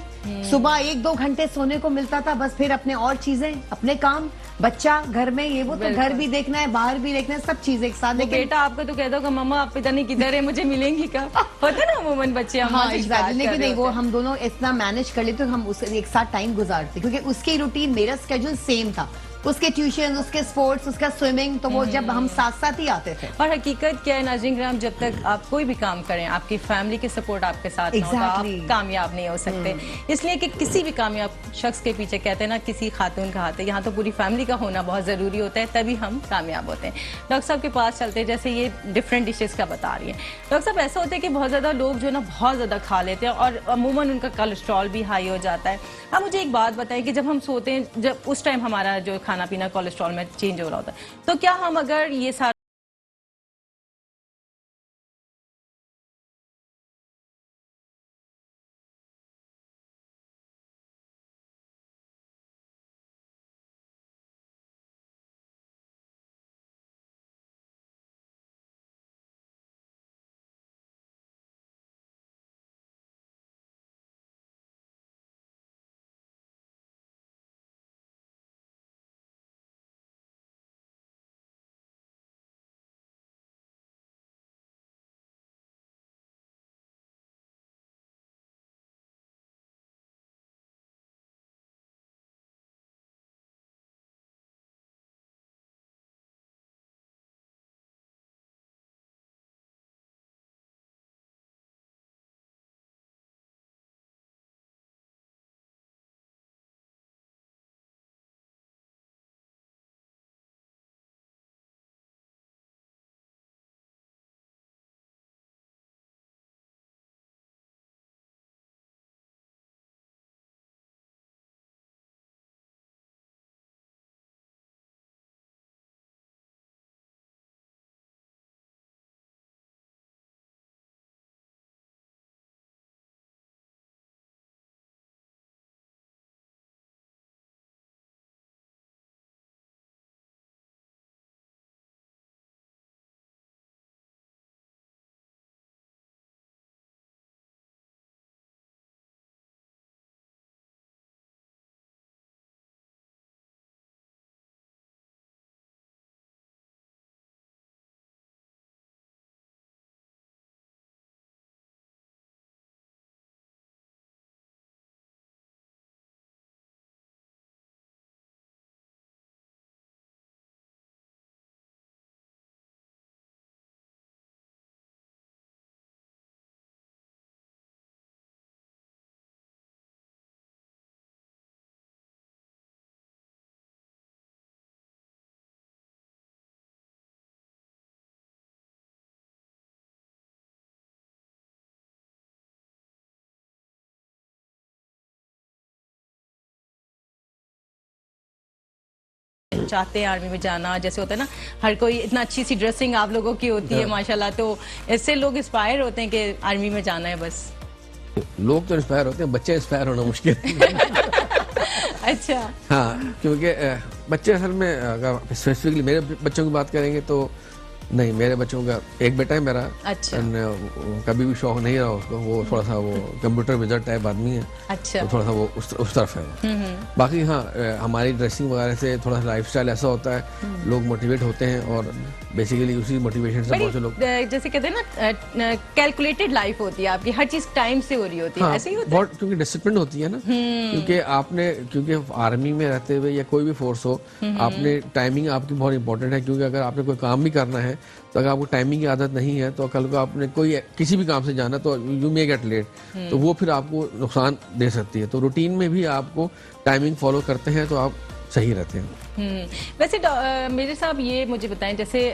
Speaker 2: सुबह 1-2 घंटे सोने को मिलता था, बस फिर अपने और चीजें, अपने काम, बच्चा घर में, ये वो, तो घर भी देखना है, बाहर भी देखना है, सब चीजें एक साथ।
Speaker 1: लेकिन बेटा आपको तो कह दो कि मम्मा आप पता नहीं किधर है, मुझे मिलेंगी कब, होता है ना अमूमन बच्चे।
Speaker 2: हाँ, एग्जैक्टली। लेकिन नहीं, वो हम दोनों इतना मैनेज कर लेते, हम उसे एक साथ टाइम गुजारते, क्योंकि उसकी रूटीन, मेरा स्केड्यूल सेम था, उसके ट्यूशन, उसके स्पोर्ट्स, उसका स्विमिंग, तो वो जब हम साथ साथ ही आते थे।
Speaker 1: और हकीकत क्या है नाज़रीन ग्राम, जब तक आप कोई भी काम करें, आपकी फैमिली के सपोर्ट आपके साथ ना हो, तो आप
Speaker 2: Exactly.
Speaker 1: कामयाब नहीं हो सकते। इसलिए कि किसी भी कामयाब शख्स के पीछे, कहते हैं ना, किसी खातून का हाथ है, यहाँ तो पूरी फैमिली का होना बहुत ज़रूरी होता है, तभी हम कामयाब होते हैं। डॉक्टर साहब के पास चलते हैं, जैसे ये डिफरेंट डिशेज़ का बता रही हैं डॉक्टर साहब। ऐसा होता है कि बहुत ज़्यादा लोग जो है ना बहुत ज़्यादा खा लेते हैं, और अमूमन उनका कोलेस्ट्रॉल भी हाई हो जाता है। अब मुझे एक बात बताएं कि जब हम सोते हैं, जब उस टाइम हमारा जो खाना पीना कोलेस्ट्रॉल में चेंज हो रहा होता है, तो क्या हम अगर ये सारा चाहते हैं आर्मी में जाना, जैसे होता है ना हर कोई इतना अच्छी सी ड्रेसिंग आप लोगों की होती है माशाल्लाह, तो इससे लोग इंस्पायर होते हैं कि आर्मी में जाना है बस?
Speaker 3: लोग तो इंस्पायर होते हैं, बच्चे इंस्पायर होना मुश्किल
Speaker 1: अच्छा।
Speaker 3: हाँ, क्योंकि बच्चे असल में अगर स्पेसिफिकली मेरे बच्चों की बात करेंगे तो नहीं, मेरे बच्चों का एक बेटा है मेरा।
Speaker 1: अच्छा।
Speaker 3: कभी भी शौक नहीं रहा उसको, वो थोड़ा सा वो कंप्यूटर विजर्ड टाइप आदमी है।
Speaker 1: अच्छा।
Speaker 3: तो थोड़ा सा वो उस तरफ है। बाकी हाँ, हमारी ड्रेसिंग वगैरह से थोड़ा सा लाइफस्टाइल ऐसा होता है, लोग मोटिवेट होते हैं और बेसिकली उसी मोटिवेशन से बहुत से लोग,
Speaker 1: जैसे कहते हैं ना कैलकुलेटेड लाइफ होती है आपकी, हर चीज टाइम से हो रही होती है।
Speaker 3: हाँ,
Speaker 1: ऐसे ही होता है
Speaker 3: बहुत, क्योंकि डिसिप्लिन होती है ना, क्योंकि आर्मी में रहते हुए या कोई भी फोर्स हो, आपने टाइमिंग आपकी बहुत इंपॉर्टेंट है। क्योंकि अगर आपने कोई काम भी करना है तो अगर आपको टाइमिंग की आदत नहीं है तो कल को आपने कोई किसी भी काम से जाना तो यू मे गेट लेट, तो वो फिर आपको नुकसान दे सकती है। तो रूटीन में भी आपको टाइमिंग फॉलो करते हैं तो आप सही रहते हैं।
Speaker 1: वैसे मेरे साहब ये मुझे बताएं, जैसे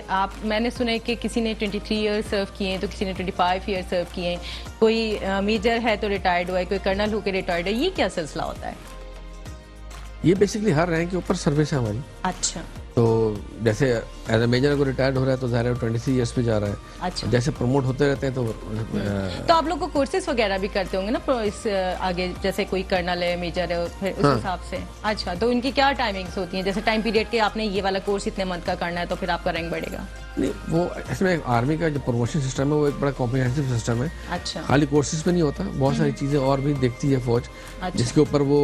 Speaker 1: मैंने सुना है कि किसी ने 23 ईयर्स सर्व किए हैं, तो किसी ने 25 ईयर्स सर्व किए हैं, कोई मेजर है तो रिटायर्ड हुआ है, कोई कर्नल होकर रिटायर्ड है, ये क्या सिलसिला होता है?
Speaker 3: ये बेसिकली हर रैंक के ऊपर सर्विस है हमारी।
Speaker 1: अच्छा।
Speaker 3: तो जैसे एज ए मेजर अगर रिटायर्ड हो रहा है तो ज़ाहिर है 23 ईयर्स पे जा रहा है।
Speaker 1: अच्छा।
Speaker 3: जैसे प्रमोट होते रहते हैं
Speaker 1: तो आप लोग को कोर्सेज वगैरह भी करते होंगे ना इस आगे, जैसे कोई कर्नल है, मेजर है, फिर उस हिसाब से? अच्छा, तो इनकी क्या टाइमिंग्स होती हैं? जैसे टाइम पीरियड के आपने ये वाला कोर्स इतने मंथ का करना है तो फिर आपका रैंक बढ़ेगा?
Speaker 3: नहीं, वो इसमें आर्मी का जो प्रमोशन सिस्टम है वो एक बड़ा कॉम्प्रिहेंसिव सिस्टम है।
Speaker 1: अच्छा।
Speaker 3: खाली कोर्सेज पे नहीं होता, बहुत सारी चीज़ें और भी देखती है फौज।
Speaker 1: अच्छा।
Speaker 3: जिसके ऊपर वो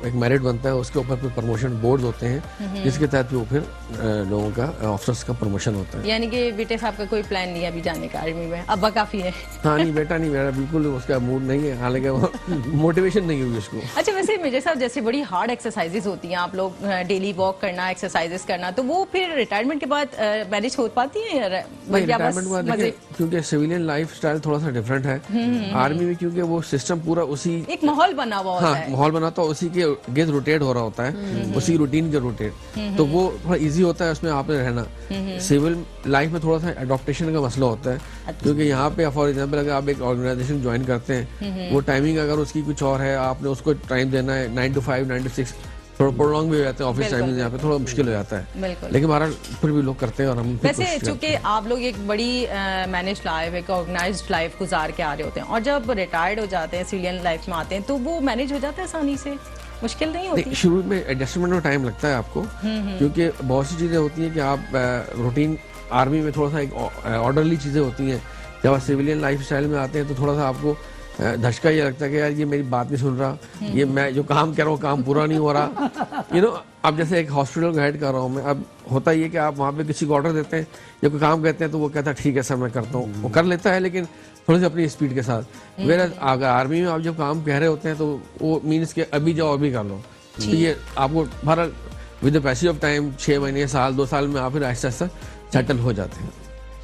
Speaker 3: एक मेरिट बनता है, उसके ऊपर फिर प्रमोशन बोर्ड होते हैं जिसके तहत वो फिर लोगों का ऑफिसर्स का प्रमोशन होता है।
Speaker 1: यानी कि बेटे साहब का कोई प्लान नहीं है अभी जाने का आर्मी में? अब्बा काफी है?
Speaker 3: हाँ नहीं, बेटा नहीं, मेरा बिल्कुल उसका मूड नहीं है, हालांकि वो मोटिवेशन नहीं हुई उसको।
Speaker 1: अच्छा, वैसे मेजर साहब जैसे बड़ी हार्ड एक्सरसाइजेज होती हैं, आप लोग डेली वॉक करना, एक्सरसाइजेज करना, तो वो फिर रिटायरमेंट के बाद मैनेज हो पाती है या
Speaker 3: रिटायरमेंट बाद देखिए, क्योंकि सिविलियन लाइफ स्टाइल थोड़ा सा डिफरेंट है। आर्मी में क्योंकि वो सिस्टम पूरा उसी
Speaker 1: एक माहौल बना हुआ होता है,
Speaker 3: माहौल बना, तो उसी के गेज रोटेट हो रहा होता है, उसी रूटीन के रोटेट, तो वो थोड़ा इजी होता है उसमें आपने रहना। सिविल लाइफ में थोड़ा सा एडॉप्टेशन का मसला होता है, क्योंकि यहाँ पे फॉर एग्जांपल अगर आप एक ऑर्गेनाइजेशन ज्वाइन करते हैं, वो टाइमिंग अगर उसकी कुछ और है, आपने उसको टाइम देना है 9 to 5, 9 to 6, थोड़ा प्रोलॉन्ग भी हो जाते हैं ऑफिस टाइमिंग, यहाँ पे थोड़ा मुश्किल हो जाता है, लेकिन हमारा फिर भी लोग करते हैं और हम।
Speaker 1: वैसे चूंकि आप लोग एक बड़ी मैनेज लाइफ, एक ऑर्गेनाइज्ड लाइफ गुजार के आ रहे होते हैं, और जब रिटायर्ड हो जाते हैं, सिविलियन लाइफ में आते हैं, तो वो मैनेज हो जाता है आसानी से? मुश्किल नहीं होती?
Speaker 3: शुरू में एडजस्टमेंट में टाइम लगता है आपको, क्योंकि बहुत सी चीज़ें होती हैं कि आप रूटीन आर्मी में थोड़ा सा एक ऑर्डरली चीज़ें होती हैं। जब आप सिविलियन लाइफ स्टाइल में आते हैं तो थोड़ा सा आपको धचका ये लगता है कि यार ये मेरी बात नहीं सुन रहा, ये मैं जो काम कर रहा हूँ काम पूरा नहीं हो रहा। अब जैसे एक हॉस्पिटल को हेड कर रहा हूँ मैं, अब होता ये कि आप वहाँ पे किसी को ऑर्डर देते हैं या कोई काम कहते हैं तो वो कहता है ठीक है सर मैं करता हूँ, वो कर लेता है लेकिन थोड़ी सी अपनी स्पीड के साथ। मेरा अगर आर्मी में आप जब काम कह रहे होते हैं तो वो मीन्स के अभी जाओ अभी कर लो, तो ये आपको भरा with the passage of time 6 महीने, साल, 2 साल में आप फिर आहिस्ता आहिस्ता सेटल हो जाते हैं।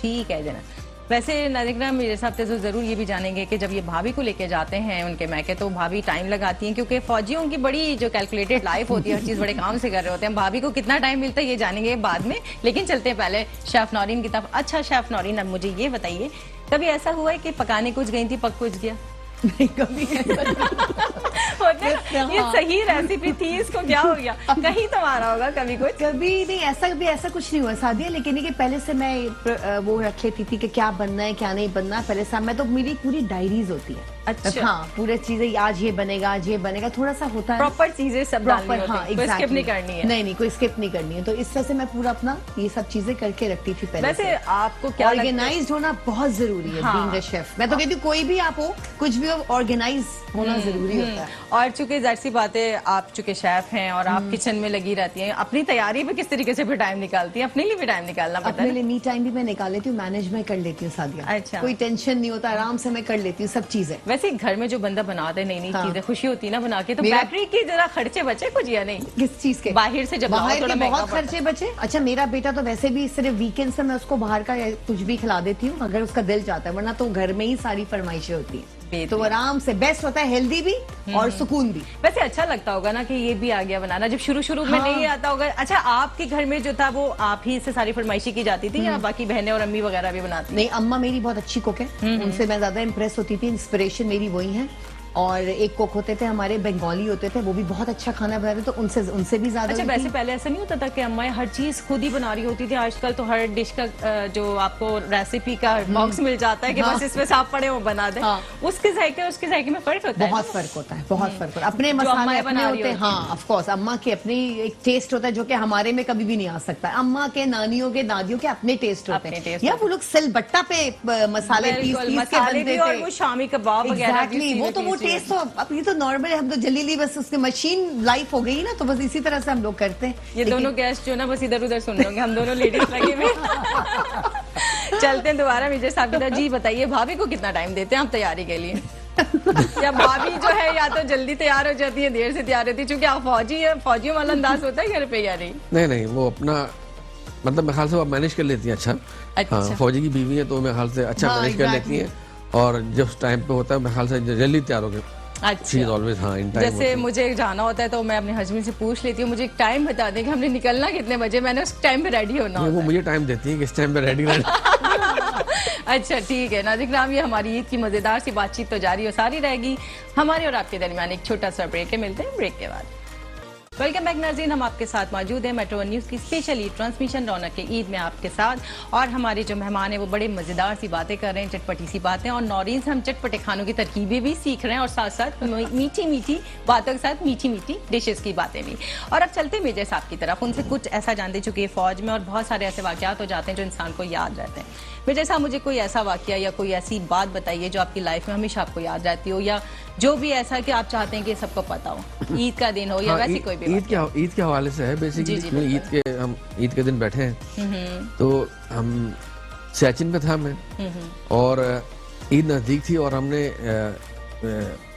Speaker 1: ठीक है जनाब। वैसे नाज़रीन, मेरे साहब से ज़रूर ये भी जानेंगे कि जब ये भाभी को लेके जाते हैं उनके मैके, तो भाभी टाइम लगाती हैं, क्योंकि फौजियों की बड़ी जो कैलकुलेटेड लाइफ होती है, हर चीज़ बड़े काम से कर रहे होते हैं। भाभी को कितना टाइम मिलता है ये जानेंगे बाद में, लेकिन चलते हैं पहले शेफ नौरीन की तरफ। अच्छा शेफ नौरीन, अब मुझे ये बताइए, कभी ऐसा हुआ है कि पकाने कुछ गई थी पक कुछ गया?
Speaker 2: नहीं, कभी
Speaker 1: होता है ना, ये सही रेसिपी थी, इसको क्या हो गया? कहीं तो मारा होगा कभी कुछ?
Speaker 2: कभी नहीं, ऐसा कुछ नहीं हुआ सादिया, लेकिन ये कि पहले से मैं वो रख लेती थी कि क्या बनना है क्या नहीं बनना। पहले से मैं तो मेरी पूरी डायरीज होती है।
Speaker 1: अच्छा।
Speaker 2: हाँ, पूरे चीजें आज ये बनेगा आज ये बनेगा, थोड़ा सा होता है
Speaker 1: प्रॉपर चीजें सब डालनी होती
Speaker 2: हाँ,
Speaker 1: हैं, कोई स्किप नहीं करनी है।
Speaker 2: नहीं कोई स्किप नहीं करनी है, तो इस तरह से मैं पूरा अपना ये सब चीजें करके रखती थी पहले।
Speaker 1: वैसे आपको क्या
Speaker 2: ऑर्गेनाइज्ड होना बहुत जरूरी है बीइंग अ शेफ। मैं तो कहती हूँ कोई भी आप हो, कुछ भी हो, ऑर्गेनाइज होना जरूरी होता है।
Speaker 1: और चूंकि जाहिर सी बात है, आप चूंकि शेफ हैं और आप किचन में लगी रहती हैं, अपनी तैयारी में किस तरीके से फिर टाइम निकालती हैं? अपने लिए भी टाइम निकालना पड़ता है?
Speaker 2: अपने लिए मी टाइम भी मैं निकाल लेती हूँ, मैनेज मैं कर लेती हूँ सादिया।
Speaker 1: अच्छा।
Speaker 2: कोई टेंशन नहीं होता, आराम से मैं कर लेती हूँ सब चीजें।
Speaker 1: वैसे घर में जो बंदा बनाता है नई नई चीजें, खुशी होती है ना बना के, तो बैटरी की जरा खर्चे बचे कुछ या नहीं?
Speaker 2: किस चीज के?
Speaker 1: बाहर से जब
Speaker 2: बाहर के बहुत खर्चे बचे। अच्छा, मेरा बेटा तो वैसे भी सिर्फ वीकेंड से मैं उसको बाहर का कुछ भी खिला देती हूँ अगर उसका दिल चाहता है, वरना तो घर में ही सारी फरमाइशें होती है, तो आराम से बेस्ट होता है, हेल्दी भी और सुकून भी।
Speaker 1: वैसे अच्छा लगता होगा ना कि ये भी आ गया बनाना, जब शुरू में नहीं आता होगा। अच्छा, आपके घर में जो था वो आप ही से सारी फरमाइशी की जाती थी या बाकी बहनें और अम्मी वगैरह भी बनाती?
Speaker 2: नहीं, अम्मा मेरी बहुत अच्छी कुक है, उनसे मैं ज्यादा इम्प्रेस होती थी, इंस्पिरेशन मेरी वही है। और एक कुक होते थे हमारे बंगाली होते थे, वो भी बहुत अच्छा खाना बनाते, तो उनसे भी ज्यादा
Speaker 1: अच्छा,
Speaker 2: हुई
Speaker 1: वैसे
Speaker 2: थी।
Speaker 1: पहले ऐसा नहीं होता था कि अम्मा हर चीज खुद ही बना रही होती थी? आजकल तो हर डिश का जो आपको रेसिपी का बॉक्स मिल जाता है कि
Speaker 2: हाँ।
Speaker 1: बस इसमें साफ पड़े वो बना दें।
Speaker 2: हाँ।
Speaker 1: उसके जायके और उसके जायके में फर्क होता है।
Speaker 2: बहुत फर्क होता है, बहुत फर्क होता है। अपने
Speaker 1: जो
Speaker 2: मसाले
Speaker 1: अम्माएं
Speaker 2: अपने
Speaker 1: बना रही
Speaker 2: होते हैं,
Speaker 1: होती
Speaker 2: हाँ ऑफ कोर्स अम्मा के अपनी एक टेस्ट होता है जो कि हमारे में कभी भी नहीं आ सकता। अम्मा के, नानियों के, दादियों के अपने टेस्ट होते
Speaker 1: अपने
Speaker 2: हैं,
Speaker 1: taste
Speaker 2: या
Speaker 1: होते
Speaker 2: वो लोग सिलबट्टा पे मसाले पीस
Speaker 1: बिल्कुल,
Speaker 2: पीस के
Speaker 1: मसाले
Speaker 2: बनते
Speaker 1: भी और
Speaker 2: थे।
Speaker 1: वो शामी कबाब वगैरह भी
Speaker 2: एग्जैक्टली,
Speaker 1: उसी
Speaker 2: वो
Speaker 1: में
Speaker 2: तो वो
Speaker 1: पीसी
Speaker 2: टेस्ट तो अब ये तो नॉर्मल है, हम तो जल्दी बस उसके मशीन लाइफ हो गई ना, तो बस इसी तरह से हम लोग करते हैं।
Speaker 1: ये
Speaker 2: लेकिन-
Speaker 1: दोनों गेस्ट जो ना बस इधर उधर सुन रहे होंगे, हम दोनों लेडीज लगे हुए। चलते हैं दोबारा मिर्जा साहब की तरफ। जी बताइए, भाभी को कितना टाइम देते हैं आप तैयारी के लिए? या भाभी जो है या तो जल्दी तैयार हो जाती है, देर से तैयार होती है? क्योंकि आप फौजी है, फौजियों वाला अंदाज होता है घर पे या नहीं?
Speaker 3: नहीं नहीं, वो अपना मतलब मेरे ख्याल से वो मैनेज कर लेती हैं अच्छा।
Speaker 1: अच्छा।
Speaker 3: हाँ, फौजी की बीवी है तो मेरे ख्याल से अच्छा
Speaker 2: हाँ,
Speaker 3: मैनेज कर लेती हैं, और जब टाइम पे होता है मेरे ख्याल से जल्दी तैयार हो गए। शी इज
Speaker 1: अच्छा,
Speaker 3: ऑलवेज, हाँ, इन टाइम।
Speaker 1: जैसे मुझे जाना होता है तो मैं अपने हस्बैंड से पूछ लेती हूँ, मुझे एक टाइम बता दें कि हमने निकलना कितने बजे, मैंने उस टाइम पे रेडी होना
Speaker 3: वो
Speaker 1: होता
Speaker 3: मुझे टाइम देती है कि इस टाइम पे रेडी रहना।
Speaker 1: है। अच्छा ठीक है नाज़रीन किराम, ये हमारी ईद की मज़ेदार सी बातचीत तो जारी और सारी रहेगी। हमारे और आपके दरमियान एक छोटा सा ब्रेक है, मिलते हैं ब्रेक के बाद। वेलकम बैक नाज़रीन, हम आपके साथ मौजूद हैं मेट्रो वन न्यूज़ की स्पेशल ईद ट्रांसमिशन रौनक के ईद में आपके साथ। और हमारे जो मेहमान हैं वो बड़े मज़ेदार सी बातें कर रहे हैं, चटपटी सी बातें, और नौरीन से हम चटपटे खानों की तरकीबें भी सीख रहे हैं और साथ साथ मीठी मीठी बातों के साथ मीठी मीठी डिशेस की बातें भी। और अब चलते हैं मेजर साहब की तरफ, उनसे कुछ ऐसा जानते चुके फौज में और बहुत सारे ऐसे वाक़यात हो जाते हैं जो इंसान को याद रहते हैं। मेजर साहब, मुझे कोई ऐसा वाक़या या कोई ऐसी बात बताइए जो आपकी लाइफ में हमेशा आपको याद रहती हो, या जो भी ऐसा कि आप चाहते हैं कि सबको पता हो, ईद का दिन हो या
Speaker 3: हाँ,
Speaker 1: वैसी कोई भी
Speaker 3: ईद के हवाले से है बेसिकली।
Speaker 1: जी, बिल्कुल।
Speaker 3: हम ईद के दिन बैठे हैं तो हम सियाचिन पे था मैं, और ईद नज़दीक थी और हमने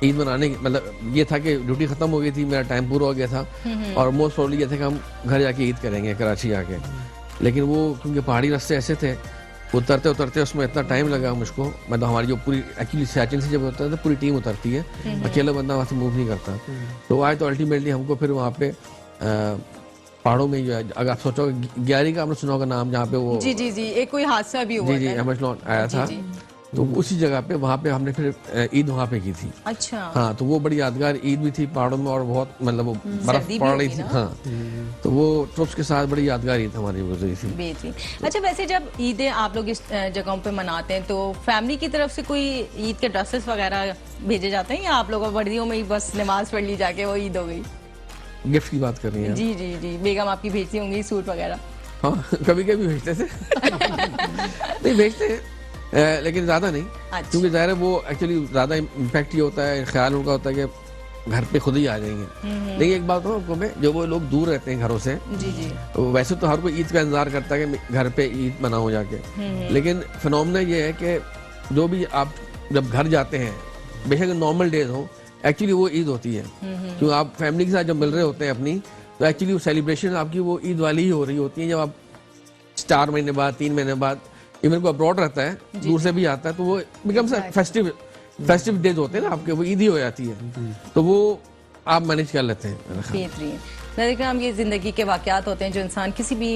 Speaker 3: ईद मनाने मतलब ये था कि ड्यूटी ख़त्म हो गई थी, मेरा टाइम पूरा हो गया था, और मोस्ट प्रॉब्ली ये था कि हम घर जाके ईद करेंगे कराची आके। लेकिन वो क्योंकि पहाड़ी रास्ते ऐसे थे, उतरते उतरते उसमें इतना टाइम लगा मुझको, मतलब हमारी जो पूरी एक्चुअली सियाचिन से जब उतरते तो पूरी टीम उतरती है, अकेला बंदा वहाँ से मूव नहीं करता। तो आए तो अल्टीमेटली हमको फिर वहाँ पे पहाड़ों में जो है, अगर आप सोचो ग्यारी का आपने सुना होगा नाम, जहाँ पे वो
Speaker 1: जी जी जी, एक कोई हादसा भी हुआ
Speaker 3: जी जी
Speaker 1: है।
Speaker 3: एमएच आया
Speaker 1: जी,
Speaker 3: था,
Speaker 1: जी।
Speaker 3: तो उसी जगह पे वहाँ पे हमने फिर ईद वहाँ पे की थी।
Speaker 1: अच्छा।
Speaker 3: हाँ, तो वो बड़ी यादगार ईद भी थी पहाड़ों में, और बहुत मतलब वो बर्फ
Speaker 1: सर्दी भी
Speaker 3: पड़ रही
Speaker 1: होगी
Speaker 3: थी।
Speaker 1: ना?
Speaker 3: हाँ, तो वो ट्रुप्स के साथ बड़ी यादगार ईद हमारी गुजरी थी।
Speaker 1: बेहतरीन। अच्छा, वैसे जब ईदें आप लोग इस जगहों पे मनाते हैं तो फैमिली की तरफ से कोई ईद के ड्रेसेस वगैरह भेजे जाते हैं, या आप लोगों वर्दियों में ही बस नमाज पढ़ ली जाके वो ईद हो गई?
Speaker 3: गिफ्ट की बात कर रही हैं?
Speaker 1: जी जी जी, बेगम आपकी भेजती होंगी सूट वगैरह?
Speaker 3: हाँ, कभी कभी भेजते थे। नहीं भेजते हैं, लेकिन ज्यादा नहीं।
Speaker 1: अच्छा।
Speaker 3: क्योंकि ज़ाहिर है वो एक्चुअली ज्यादा इम्पैक्ट ये होता है, ख्याल उनका होता है कि घर पे खुद ही आ जाएंगे। लेकिन एक बात हो आपको, मैं जो वो लोग दूर रहते हैं घरों से,
Speaker 1: जी जी।
Speaker 3: वैसे तो हर कोई ईद का इंतजार करता है कि घर पे ईद मनाओ जाके, लेकिन फिनोमेना ये है कि जो भी आप जब घर जाते हैं, बेशक नॉर्मल डेज हो, एक्चुअली वो ईद होती है। क्योंकि आप फैमिली के साथ जब मिल रहे होते हैं अपनी, तो एक्चुअली वो सेलिब्रेशन आपकी वो ईद वाली ही हो रही होती है। जब आप 4 महीने बाद, 3 महीने बाद, इवन को अब्रॉड रहता है, दूर से भी आता है, तो वो बिकम्स फेस्टिव डेज होते हैं ना आपके, वो ईद ही हो जाती है, तो वो आप मैनेज कर लेते हैं।
Speaker 1: बेहतरीन। नाज़रीन, ये ज़िंदगी के वाक़यात होते हैं जो इंसान किसी भी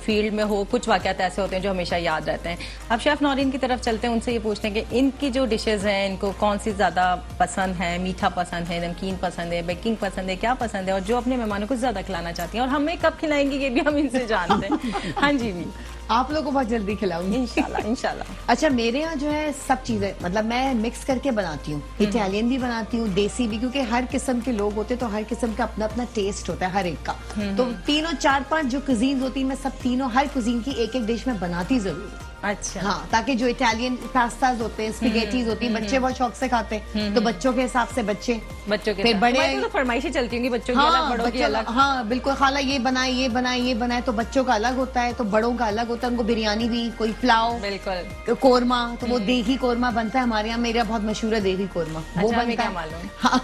Speaker 1: फील्ड में हो, कुछ वाक़यात ऐसे होते हैं जो हमेशा याद रहते हैं। अब शेफ़ नौरीन की तरफ चलते हैं, उनसे ये पूछते हैं कि इनकी जो डिशेज़ हैं, इनको कौन सी ज़्यादा पसंद है? मीठा पसंद है, नमकीन पसंद है, बेकिंग पसंद है, क्या पसंद है? और जो अपने मेहमानों को ज़्यादा खिलाना चाहती हैं, और हमें कब खिलाएंगी ये भी हम इनसे जानते हैं। हाँ जी भी,
Speaker 2: आप लोगों को बहुत जल्दी खिलाऊंगी
Speaker 1: इंशाल्लाह इंशाल्लाह।
Speaker 2: अच्छा, मेरे यहाँ जो है सब चीजें, मतलब मैं मिक्स करके बनाती हूँ, इटालियन भी बनाती हूँ, देसी भी, क्योंकि हर किस्म के लोग होते हैं तो हर किस्म का अपना अपना टेस्ट होता है हर एक का। तो तीनों 4-5 जो कुजीन होती है, मैं सब तीनों हर कुजीन की एक एक डिश में बनाती जरूर हूँ।
Speaker 1: अच्छा।
Speaker 2: हाँ, ताकि जो इटालियन पास्ताज होते हैं, स्पेगेटीज होती है, बच्चे बहुत शौक से खाते हैं, तो बच्चों के हिसाब से बच्चे,
Speaker 1: बच्चों के
Speaker 2: फिर
Speaker 1: साथ।
Speaker 2: बड़े
Speaker 1: हमारे तो फरमाइशें चलती होंगी, बच्चों की अलग, बड़ों की अलग।
Speaker 2: हाँ बिल्कुल, खाला ये बनाए ये बनाए ये बनाए, तो बच्चों का अलग होता है, तो बड़ों का अलग होता है। उनको बिरयानी भी, कोई पुलाव,
Speaker 1: बिल्कुल।
Speaker 2: कोरमा, तो वो देही कोरमा बनता है हमारे यहाँ, मेरा बहुत मशहूर है देही कोरमा, वो
Speaker 1: अच्छा, हमें
Speaker 2: बनता
Speaker 1: क्या
Speaker 2: है।
Speaker 1: मालूम?
Speaker 2: हाँ।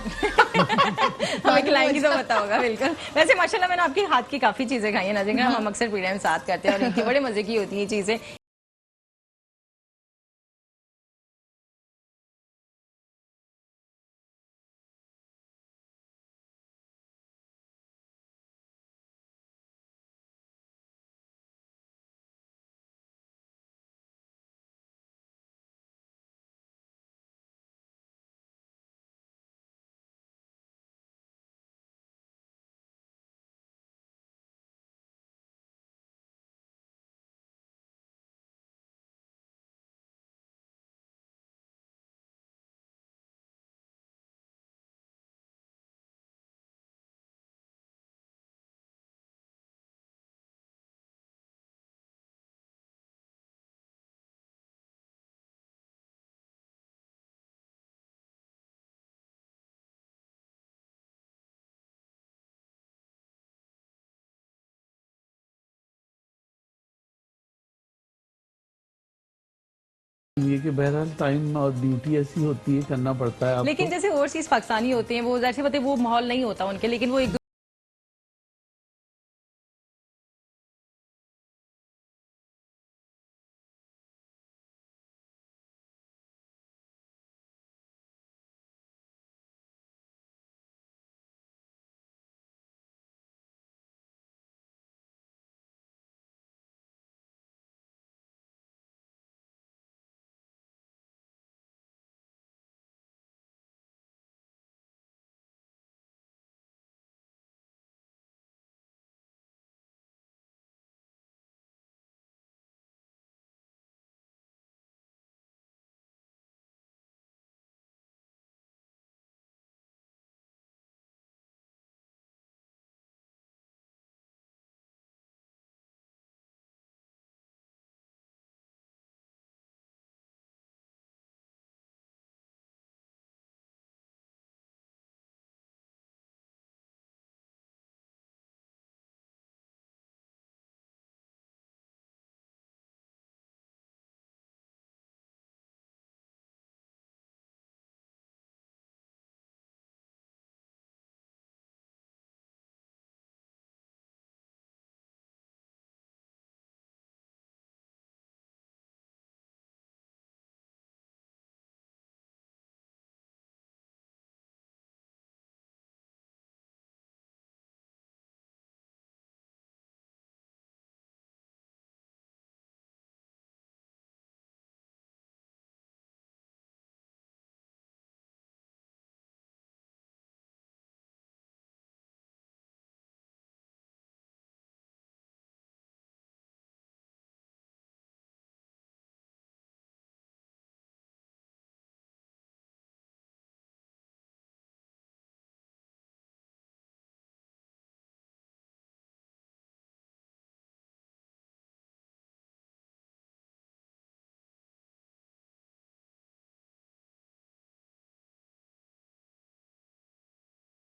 Speaker 1: हमें खिलाएंगी तो पता होगा। बिल्कुल। वैसे माशाल्लाह मैंने आपके हाथ की काफी चीजें खाई हैं नाज़रीन, हम अक्सर पीढ़ियों में साथ करते हैं और इनकी बड़े मजे की होती हैं चीजें।
Speaker 4: ये कि बहरहाल टाइम और ड्यूटी ऐसी होती है, करना पड़ता है आपको।
Speaker 1: लेकिन जैसे ओवरसीज पाकिस्तानी होते हैं वो जैसे वो माहौल नहीं होता उनके, लेकिन वो एक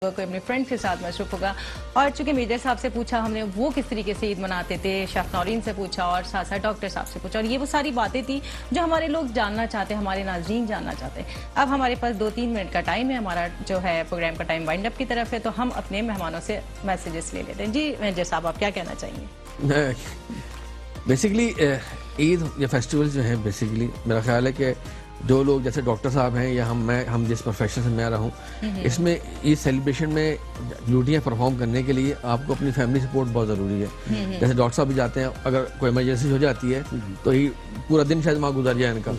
Speaker 1: कोई अपने फ्रेंड के साथ मसरूफ होगा। और चूंकि मेजर साहब से पूछा हमने वो किस तरीके से ईद मनाते थे, शेफ नौरीन से पूछा और साथ साथ डॉक्टर साहब से पूछा, और ये वो सारी बातें थी जो हमारे लोग जानना चाहते हैं, हमारे नाज़रीन जानना चाहते हैं। अब हमारे पास 2-3 मिनट का टाइम है, हमारा जो है प्रोग्राम का टाइम वाइंड अप की तरफ है, तो हम अपने मेहमानों से मैसेजेस ले लेते हैं। जी मेजर साहब, आप क्या कहना चाहेंगे?
Speaker 3: बेसिकली ईद या फेस्टिवल जो है, बेसिकली मेरा ख्याल है कि जो लोग जैसे डॉक्टर साहब हैं या हम जिस प्रोफेशन से मैं रहा हूँ, इसमें ईद सेलिब्रेशन में ड्यूटियाँ परफॉर्म करने के लिए आपको अपनी फैमिली सपोर्ट बहुत ज़रूरी है। जैसे डॉक्टर साहब भी जाते हैं, अगर कोई इमरजेंसी हो जाती है तो ही पूरा दिन शायद वहाँ गुजर जाए इनका।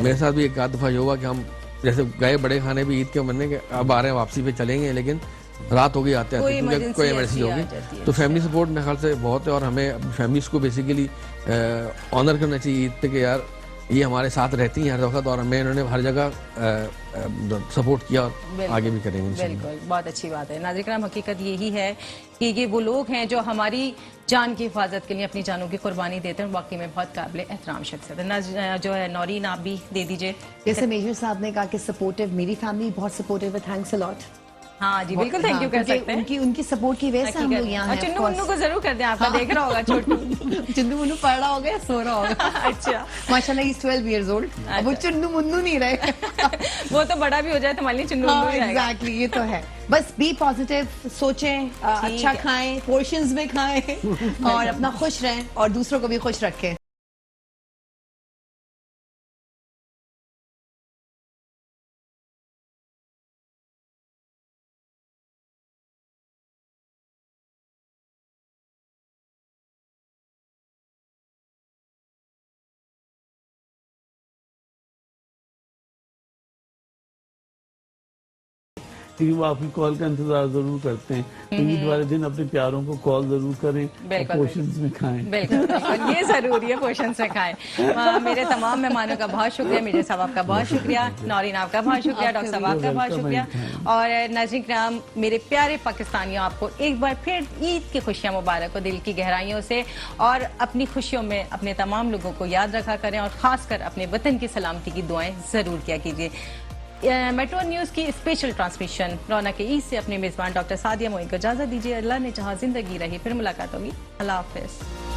Speaker 3: मेरे साथ भी एक आध दफ़ा ये हुआ कि हम जैसे गए बड़े खाने भी ईद के मरने के, अब आ रहे हैं वापसी पे चलेंगे, लेकिन रात हो गई आते आते कोई इमरजेंसी होगी, तो फैमिली सपोर्ट मेरे ख्याल से बहुत है। और हमें अपनी फैमिलीज को बेसिकली ऑनर करना चाहिए ईद पे कि यार ये हमारे साथ रहती हैं हर वक्त, और हमें इन्होंने हर जगह सपोर्ट किया और आगे भी करेंगे।
Speaker 1: बिल्कुल, बहुत अच्छी बात है। नाज़रीन किराम, हकीकत यही है कि ये वो लोग हैं जो हमारी जान की हिफाजत के लिए अपनी जानों की कुर्बानी देते हैं, वाकई में बहुत काबिल एहतराम शख्सियत है। जो है नौरीन, आप भी दे दीजिए।
Speaker 2: जैसे मेजर साहब ने कहा कि सपोर्टिव, मेरी फैमिली बहुत सपोर्टिव है, थैंक्स अ लॉट।
Speaker 1: हाँ जी, बिल्कुल थैंक यू कर सकते हैं।
Speaker 2: उनकी सपोर्ट की वजह से हम लोग यहाँ हैं।
Speaker 1: चुन्नू मुन्नू को जरूर कर दें, आपका देख रहा होगा छोटू।
Speaker 2: चुन्नू मुन्नू पढ़ रहा होगा या सो रहा होगा।
Speaker 1: अच्छा,
Speaker 2: माशाल्लाह ही 12 years old, अब वो चुन्नू मुन्नू नहीं रहे।
Speaker 1: वो तो बड़ा भी हो जाए तो हमारे लिए चुन्नू मुन्नू ही रहेगा।
Speaker 2: एग्जैक्टली, ये तो है। बस बी पॉजिटिव, सोचें, अच्छा खाएं, पोर्शंस में खाएं और अपना खुश रहें और दूसरों को भी खुश रखें।
Speaker 4: लेकिन वो आपकी कॉल का इंतजार जरूर करते हैं, तो ईद वाले दिन अपने प्यारों को कॉल जरूर करें और पोर्शंस में खाएं।
Speaker 1: बिल्कुल, ये जरूरी है, पोर्शंस में खाएं। मेरे तमाम मेहमानों का बहुत शुक्रिया, मेजर साहब आपका बहुत शुक्रिया, नौरीन आपका बहुत शुक्रिया, डॉक्टर साहब आपका बहुत शुक्रिया, और नाज़रीन किराम मेरे प्यारे पाकिस्तानियों, आपको एक बार फिर ईद की खुशियाँ मुबारक हो दिल की गहराइयों से। और अपनी खुशियों में अपने तमाम लोगों को याद रखा करें और खासकर अपने वतन की सलामती की दुआएं जरूर किया कीजिए। मेट्रो न्यूज़ की स्पेशल ट्रांसमिशन रौनक ईद से अपने मेज़बान डॉक्टर सादिया मोइन को इजाज़त दीजिए। अल्लाह ने चाहा जिंदगी रही, फिर मुलाकात होगी। अल्लाह हाफ़िज़।